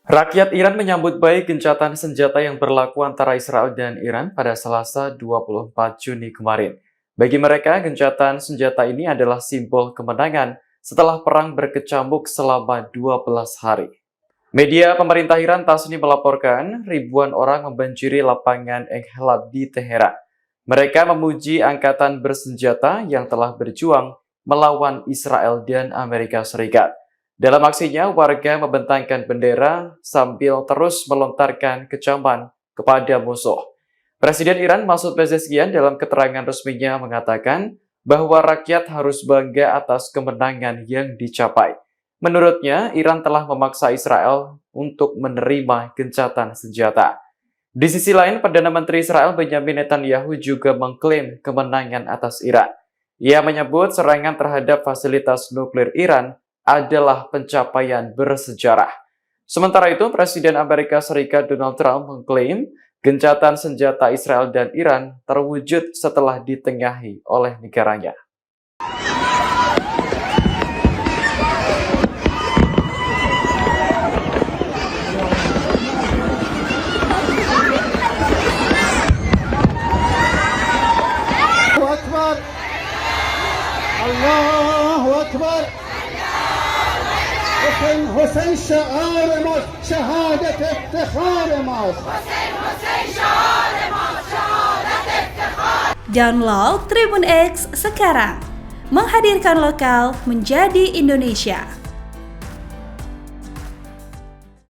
Rakyat Iran menyambut baik gencatan senjata yang berlaku antara Israel dan Iran pada Selasa 24 Juni kemarin. Bagi mereka, gencatan senjata ini adalah simbol kemenangan setelah perang berkecamuk selama 12 hari. Media pemerintah Iran Tasnim melaporkan ribuan orang membanjiri lapangan Enghelab di Teheran. Mereka memuji angkatan bersenjata yang telah berjuang melawan Israel dan Amerika Serikat. Dalam aksinya, warga membentangkan bendera sambil terus melontarkan kecaman kepada musuh. Presiden Iran Masoud Pezeshkian dalam keterangan resminya mengatakan bahwa rakyat harus bangga atas kemenangan yang dicapai. Menurutnya, Iran telah memaksa Israel untuk menerima gencatan senjata. Di sisi lain, Perdana Menteri Israel Benjamin Netanyahu juga mengklaim kemenangan atas Iran. Ia menyebut serangan terhadap fasilitas nuklir Iran adalah pencapaian bersejarah. Sementara itu, Presiden Amerika Serikat Donald Trump mengklaim gencatan senjata Israel dan Iran terwujud setelah ditengahi oleh negaranya. Allahu Akbar. حسین شعار ماست، شهادت افتخار ماست. حسین شعار ماست، شهادت افتخار. Download Tribun X sekarang, menghadirkan lokal menjadi Indonesia.